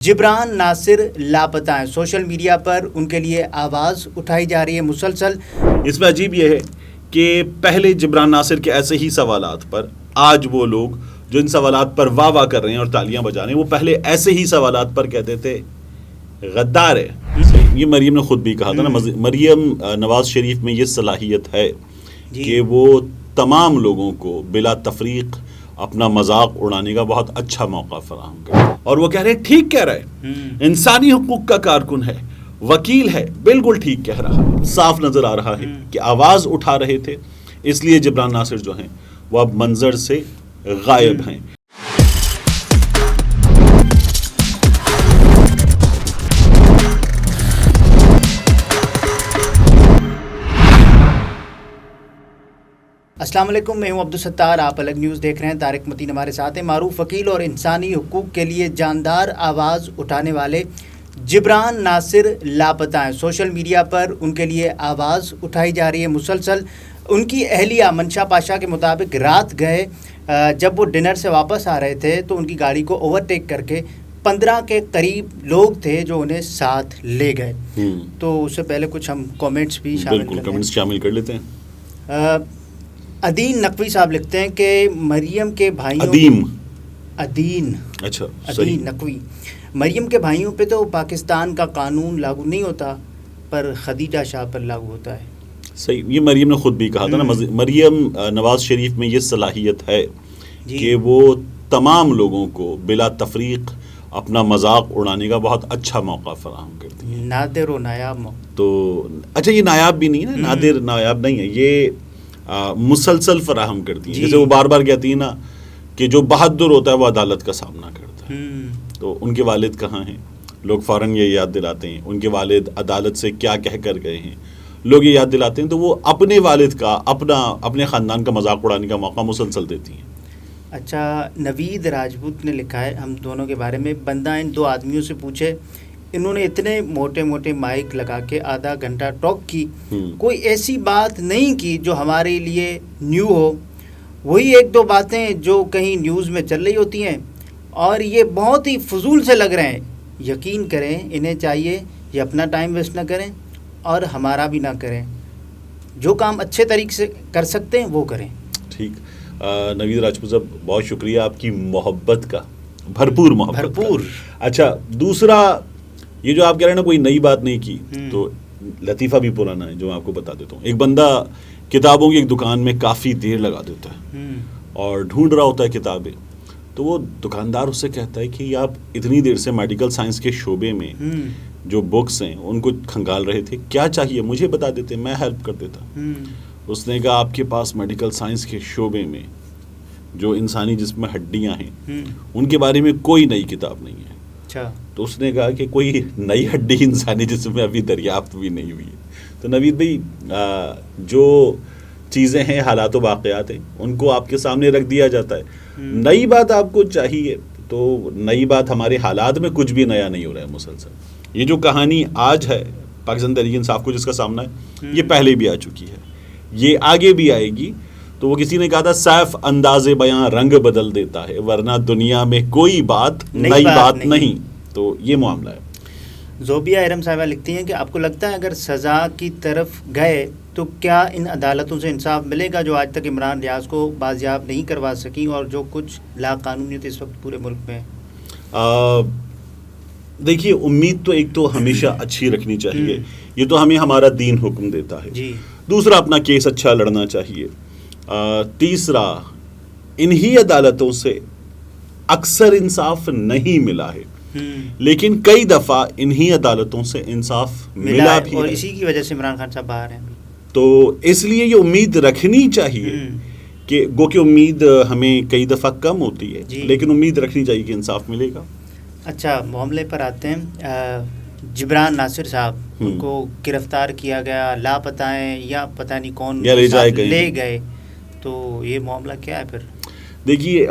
جبران ناصر لاپتہ ہیں، social media پر ان کے لیے آواز اٹھائی جا رہی ہے مسلسل۔ اس میں عجیب یہ ہے کہ پہلے جبران ناصر کے ایسے ہی سوالات پر آج وہ لوگ جو ان سوالات پر واہ واہ کر رہے ہیں اور تالیاں بجا رہے ہیں، وہ پہلے ایسے ہی سوالات پر کہتے تھے غدار ہے۔ یہ مریم نے خود بھی کہا تھا نا، مریم نواز شریف میں یہ صلاحیت ہے کہ وہ تمام لوگوں کو بلا تفریق اپنا مذاق اڑانے کا بہت اچھا موقع فراہم کرے، اور وہ کہہ رہے ہیں ٹھیک کہہ رہے ہیں، انسانی حقوق کا کارکن ہے، وکیل ہے، بالکل ٹھیک کہہ رہا ہے۔ صاف نظر آ رہا ہے کہ آواز اٹھا رہے تھے، اس لیے جبران ناصر جو ہیں وہ اب منظر سے غائب ہیں۔ السلام علیکم، میں ہوں عبدالستار، آپ الگ نیوز دیکھ رہے ہیں۔ طارق متین ہمارے ساتھ ہیں۔ معروف وکیل اور انسانی حقوق کے لیے جاندار آواز اٹھانے والے جبران ناصر لاپتہ ہیں، سوشل میڈیا پر ان کے لیے آواز اٹھائی جا رہی ہے مسلسل۔ ان کی اہلیہ منشا پاشا کے مطابق رات گئے جب وہ ڈنر سے واپس آ رہے تھے تو ان کی گاڑی کو اوورٹیک کر کے 15 کے قریب لوگ تھے جو انہیں ساتھ لے گئے۔ تو اس سے پہلے کچھ ہم کامنٹس بھی شامل کر لیتے ہیں۔ ادین نقوی صاحب لکھتے ہیں کہ مریم کے بھائیوں ادین نقوی، مریم کے بھائیوں پہ تو پاکستان کا قانون لاگو نہیں ہوتا پر خدیجہ شاہ پر لاگو ہوتا ہے۔ صحیح، یہ مریم نے خود بھی کہا تھا نا، مریم نواز شریف میں یہ صلاحیت ہے کہ وہ تمام لوگوں کو بلا تفریق اپنا مذاق اڑانے کا بہت اچھا موقع فراہم کرتی ہے۔ نادر و نایاب تو اچھا، یہ نایاب بھی نہیں ہے نا، نادر نایاب نہیں ہے، یہ مسلسل فراہم کرتی ہیں۔ جیسے وہ بار بار کہتی ہیں نا کہ جو بہادر ہوتا ہے وہ عدالت کا سامنا کرتا ہے۔ تو ان کے والد کہاں ہیں، لوگ فوراً یہ یاد دلاتے ہیں، ان کے والد عدالت سے کیا کہہ کر گئے ہیں، لوگ یہ یاد دلاتے ہیں، تو وہ اپنے والد کا اپنے خاندان کا مذاق اڑانے کا موقع مسلسل دیتی ہیں۔ اچھا، نوید راجپوت نے لکھا ہے ہم دونوں کے بارے میں، بندہ ان دو آدمیوں سے پوچھے، انہوں نے اتنے موٹے موٹے مائک لگا کے آدھا گھنٹہ ٹاک کی، کوئی ایسی بات نہیں کی جو ہمارے لیے نیو ہو، وہی ایک دو باتیں جو کہیں نیوز میں چل رہی ہوتی ہیں، اور یہ بہت ہی فضول سے لگ رہے ہیں۔ یقین کریں انہیں چاہیے یہ اپنا ٹائم ویسٹ نہ کریں اور ہمارا بھی نہ کریں، جو کام اچھے طریقے سے کر سکتے ہیں وہ کریں۔ ٹھیک، نوید راجپوت صاحب بہت شکریہ آپ کی محبت کا، بھرپور محبت کا۔ اچھا، دوسرا یہ جو آپ کہہ رہے ہیں نا کوئی نئی بات نہیں کی، تو لطیفہ بھی پرانا ہے جو میں آپ کو بتا دیتا ہوں۔ ایک بندہ کتابوں کی ایک دکان میں کافی دیر لگا دیتا ہے اور ڈھونڈ رہا ہوتا ہے کتابیں، تو وہ دکاندار اس سے کہتا ہے کہ آپ اتنی دیر سے میڈیکل سائنس کے شعبے میں جو بکس ہیں ان کو کھنگال رہے تھے، کیا چاہیے مجھے بتا دیتے، میں ہیلپ کر دیتا۔ اس نے کہا آپ کے پاس میڈیکل سائنس کے شعبے میں جو انسانی جسم میں ہڈیاں ہیں ان کے بارے میں کوئی نئی کتاب نہیں ہے۔ تو اس نے کہا کہ کوئی نئی ہڈی انسانی جسم میں ابھی دریافت بھی نہیں ہوئی ہے۔ تو نوید بھائی، جو چیزیں ہیں، حالات و واقعات ہیں، ان کو آپ کے سامنے رکھ دیا جاتا ہے۔ نئی بات آپ کو چاہیے تو نئی بات، ہمارے حالات میں کچھ بھی نیا نہیں ہو رہا ہے مسلسل۔ یہ جو کہانی آج ہے پاکستان تحریک انصاف کو جس کا سامنا ہے، یہ پہلے بھی آ چکی ہے، یہ آگے بھی آئے گی۔ تو وہ کسی نے کہا تھا سیف انداز بیاں رنگ بدل دیتا ہے، ورنہ دنیا میں کوئی بات نئی بات نہیں۔ تو یہ معاملہ ہے۔ زوبیہ ارم صاحبہ لکھتی ہیں کہ آپ کو لگتا ہے اگر سزا کی طرف گئے تو کیا ان عدالتوں سے انصاف ملے گا جو آج تک عمران ریاض کو بازیاب نہیں کروا سکیں اور جو کچھ لا قانونیت اس وقت پورے ملک میں ہے؟ دیکھیے، امید تو ایک تو ہمیشہ اچھی رکھنی چاہیے، یہ تو ہمیں ہمارا دین حکم دیتا ہے۔ دوسرا، اپنا کیس اچھا لڑنا چاہیے۔ تیسرا، انہی عدالتوں سے اکثر انصاف نہیں ملا ہے، لیکن کئی دفعہ انہی عدالتوں سے انصاف ملا بھی، اور اسی کی وجہ سے عمران خان صاحب باہر ہیں۔ تو اس لیے یہ امید رکھنی چاہیے کہ گو کہ امید ہمیں کئی دفعہ کم ہوتی ہے، لیکن امید رکھنی چاہیے کہ انصاف ملے گا۔ اچھا، معاملے پر آتے ہیں۔ جبران ناصر صاحب، ان کو گرفتار کیا گیا، لاپتہ ہیں یا پتہ نہیں کون لے گئے، تو یہ معاملہ کیا ہے پھر؟ دیکھیے،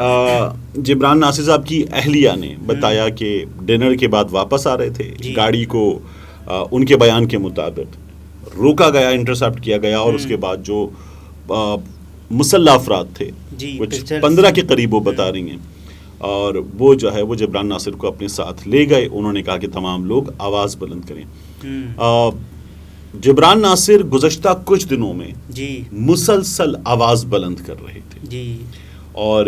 جبران ناصر صاحب کی اہلیہ نے بتایا کہ ڈنر کے بعد واپس آ رہے تھے، گاڑی کو ان کے بیان کے مطابق روکا گیا، انٹرسپٹ کیا گیا، اور اس کے بعد جو مسلح افراد تھے، کچھ 15 کے قریب وہ بتا رہی ہیں، اور وہ جو ہے وہ جبران ناصر کو اپنے ساتھ لے گئے. انہوں نے کہا کہ تمام لوگ آواز بلند کریں. جبران ناصر گزشتہ کچھ دنوں میں مسلسل آواز بلند کر رہے تھے اور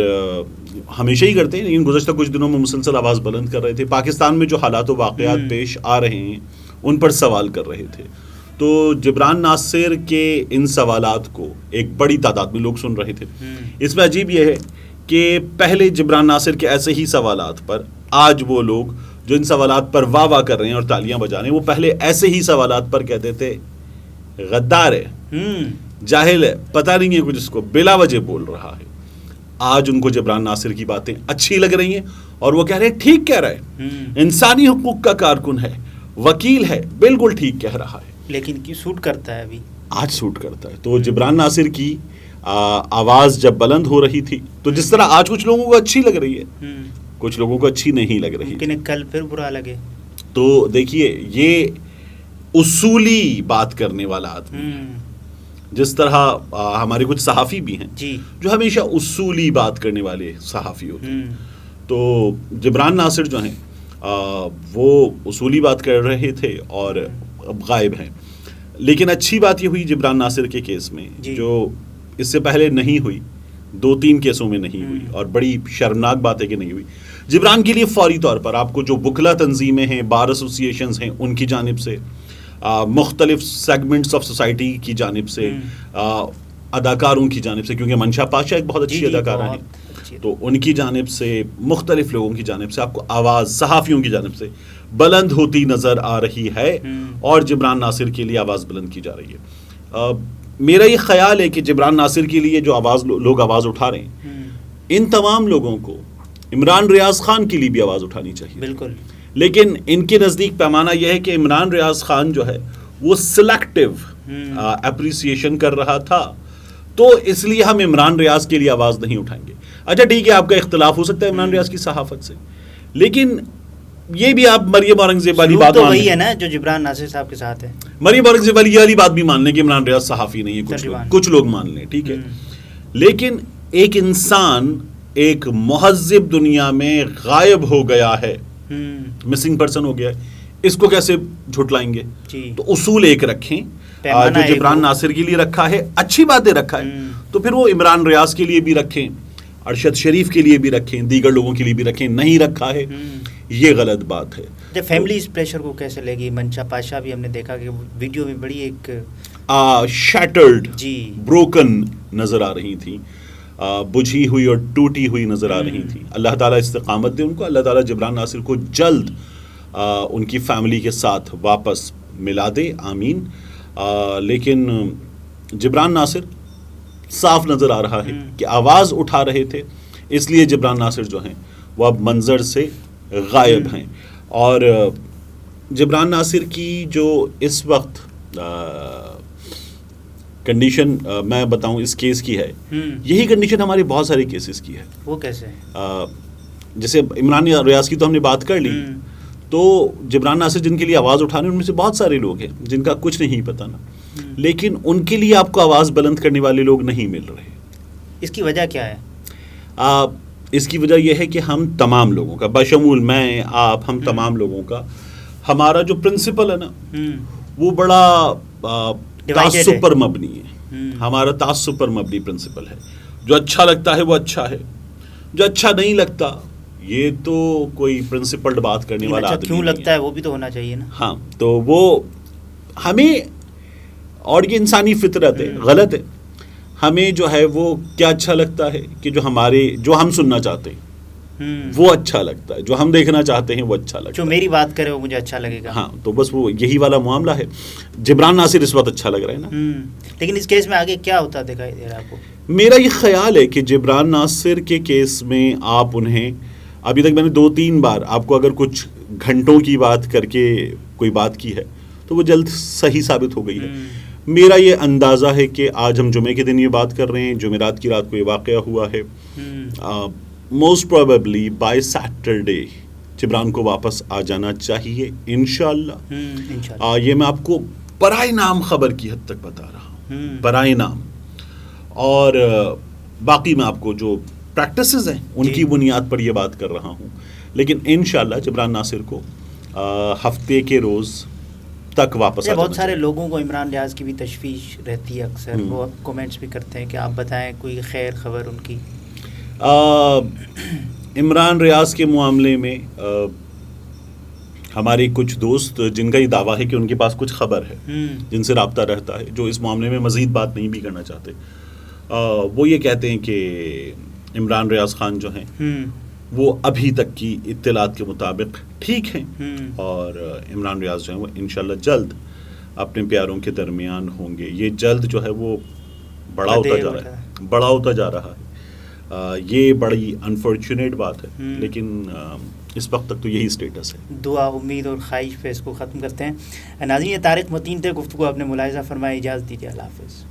ہمیشہ ہی کرتے ہیں، لیکن گزشتہ کچھ دنوں میں مسلسل آواز بلند کر رہے تھے. پاکستان میں جو حالات و واقعات پیش آ رہے ہیں ان پر سوال کر رہے تھے. تو جبران ناصر کے ان سوالات کو ایک بڑی تعداد میں لوگ سن رہے تھے. اس میں عجیب یہ ہے کہ پہلے جبران ناصر کے ایسے ہی سوالات پر آج وہ لوگ جو ان سوالات پر واہ واہ کر رہے ہیں اور تالیاں بجا رہے ہیں، وہ پہلے ایسے ہی سوالات پر کہتے تھے غدار ہے، جاہل ہے، پتہ نہیں ہے کچھ اس کو، بلا وجہ بول رہا ہے. آج ان کو جبران ناصر کی باتیں اچھی لگ رہی ہیں اور وہ کہہ رہے ہیں ٹھیک کہہ رہا ہے، انسانی حقوق کا کارکن ہے، وکیل ہے، بالکل ٹھیک کہہ رہا ہے. لیکن کی سوٹ کرتا ہے ابھی، آج سوٹ کرتا ہے. تو جبران ناصر کی آواز جب بلند ہو رہی تھی تو جس طرح آج کچھ لوگوں کو اچھی لگ رہی ہے، کچھ لوگوں کو اچھی نہیں لگ رہی، لیکن کل پھر برا لگے. تو دیکھیے یہ اصولی بات کرنے والا آدمی ہے. جس طرح ہمارے کچھ صحافی بھی ہیں جو ہمیشہ اصولی بات کرنے والے صحافی ہوتے ہیں، تو جبران ناصر جو ہیں وہ اصولی بات کر رہے تھے اور اب غائب ہیں. لیکن اچھی بات یہ ہوئی جبران ناصر کے کیس میں جو اس سے پہلے نہیں ہوئی، 2-3 کیسوں میں نہیں ہوئی، اور بڑی شرمناک بات ہے کہ نہیں ہوئی. جبران کے لیے فوری طور پر آپ کو جو وکلا تنظیمیں ہیں، بار ایسوسیشنز ہیں، ان کی جانب سے، مختلف سیگمنٹس آف سوسائٹی کی جانب سے، اداکاروں کی جانب سے، کیونکہ منشا پاشا ایک بہت اچھی اداکارہ ہیں، تو ان کی جانب سے، مختلف لوگوں کی جانب سے آپ کو آواز صحافیوں کی جانب سے بلند ہوتی نظر آ رہی ہے اور جبران ناصر کے لیے آواز بلند کی جا رہی ہے. میرا یہ خیال ہے کہ جبران ناصر کے لیے جو لوگ آواز اٹھا رہے ہیں، ان تمام لوگوں کو عمران ریاض خان کے لیے بھی آواز اٹھانی چاہیے. بالکل. لیکن ان کے نزدیک پیمانہ یہ ہے کہ عمران ریاض خان جو ہے وہ سلیکٹیو اپریسیشن کر رہا تھا، تو اس لیے ہم عمران ریاض کے لیے آواز نہیں اٹھائیں گے. اچھا ٹھیک ہے، آپ کا اختلاف ہو سکتا ہے عمران ریاض کی صحافت سے، لیکن یہ بھی آپ مریم اورنگزیب والی بات تو وہی ہے نا جو جبران ناصر صاحب کے ساتھ ہے. مریم اورنگزیب والی یہ والی بات بھی مان لیں کہ عمران ریاض صحافی نہیں ہے، کچھ لوگ مان لیں، ٹھیک ہے. لیکن ایک انسان ایک مہذب دنیا میں غائب ہو گیا ہے، مسنگ پرسن ہو گیا ہے، اس کو کیسے جھٹلائیں گے؟ تو اصول ایک رکھیں جو جبران ناصر کے لیے رکھا ہے، اچھی باتیں رکھا ہے، تو پھر وہ عمران ریاض کے لیے بھی رکھیں، ارشد شریف کے لیے بھی رکھیں، دیگر لوگوں کے لیے بھی رکھیں. نہیں رکھا ہے یہ غلط بات ہے. فیملی اس پریشر کو کیسے لے گی؟ منشا پاشا بھی ہم نے دیکھا کہ ویڈیو میں بڑی ایک شیٹرڈ، بروکن نظر آ رہی تھی، بجھی ہوئی اور ٹوٹی ہوئی نظر آ رہی تھی. اللہ تعالیٰ استقامت دے ان کو، اللہ تعالیٰ جبران ناصر کو جلد ان کی فیملی کے ساتھ واپس ملا دے، آمین. لیکن جبران ناصر صاف نظر آ رہا ہے کہ آواز اٹھا رہے تھے، اس لیے جبران ناصر جو ہیں وہ اب منظر سے غائب ہیں. اور جبران ناصر کی جو اس وقت کنڈیشن میں بتاؤں اس کیس کی ہے، یہی کنڈیشن ہمارے بہت سارے کیسز کی ہے. وہ کیسے؟ جیسے عمران ریاض کی تو ہم نے بات کر لی، تو جبران ناصر جن کے لیے آواز اٹھانے ان میں سے بہت سارے لوگ ہیں جن کا کچھ نہیں پتہ نا، لیکن ان کے لیے آپ کو آواز بلند کرنے والے لوگ نہیں مل رہے. اس کی وجہ کیا ہے؟ اس کی وجہ یہ ہے کہ ہم تمام لوگوں کا، بشمول میں، آپ، ہم تمام لوگوں کا، ہمارا جو پرنسپل ہے نا وہ بڑا تعصب پر مبنی ہے. ہمارا تعصب پر مبنی پرنسپل ہے. جو اچھا لگتا ہے وہ اچھا ہے، جو اچھا نہیں لگتا یہ تو کوئی پرنسپلڈ بات کرنے والا آدمی کیوں لگتا ہے وہ بھی تو ہونا چاہیے نا. ہاں، تو وہ ہمیں، اور یہ انسانی فطرت ہے، غلط ہے، ہمیں جو ہے وہ کیا اچھا لگتا ہے کہ جو ہم سننا چاہتے ہیں وہ اچھا لگتا ہے، جو ہم دیکھنا چاہتے ہیں وہ اچھا لگتا ہے، جو میری بات کرے وہ مجھے اچھا لگے گا. ہاں، تو بس وہ یہی والا معاملہ ہے. جبران ناصر اس وقت اچھا لگ رہا ہے نا. لیکن اس کیس میں آگے کیا ہوتا دکھائی دے رہا ہے آپ کو؟ میرا یہ خیال ہے کہ جبران ناصر کے کیس میں آپ انہیں، ابھی تک میں نے 2-3 بار آپ کو اگر کچھ گھنٹوں کی بات کر کے کوئی بات کی ہے تو وہ جلد صحیح ثابت ہو گئی ہے. میرا یہ اندازہ ہے کہ آج ہم جمعے کے دن یہ بات کر رہے ہیں، جمعرات کی رات کو یہ واقعہ ہوا ہے، most probably by Saturday Jibran کو واپس آ جانا چاہیے انشاءاللہ. یہ میں آپ کو برائے نام خبر کی حد تک بتا رہا ہوں، برائے نام. اور باقی میں آپ کو جو پریکٹسز ہیں ان کی بنیاد پر یہ بات کر رہا ہوں. لیکن انشاءاللہ جبران ناصر کو ہفتے کے روز تک واپس آ جانا. بہت سارے لوگوں کو عمران ریاض کی بھی تشویش رہتی ہے اکثر, وہ کومنٹس بھی کرتے ہیں کہ آپ بتائیں کوئی خیر خبر ان کی. عمران ریاض کے معاملے میں ہمارے کچھ دوست جن کا یہ دعویٰ ہے کہ ان کے پاس کچھ خبر ہے, جن سے رابطہ رہتا ہے, جو اس معاملے میں مزید بات نہیں بھی کرنا چاہتے, وہ یہ کہتے ہیں کہ عمران ریاض خان جو ہیں وہ ابھی تک کی اطلاعات کے مطابق ٹھیک ہیں, اور عمران ریاض جو ہیں وہ انشاءاللہ جلد اپنے پیاروں کے درمیان ہوں گے. یہ جلد جو ہے وہ بڑا ہوتا جا رہا ہے. یہ بڑی انفارچونیٹ بات ہے, لیکن اس وقت تک تو یہی اسٹیٹس ہے. دعا, امید اور خواہش پہ اس کو ختم کرتے ہیں. ناظرین, یہ طارق متین تھے, گفتگو آپ نے ملاحظہ فرمایا. اجازت دیجیے, اللہ حافظ.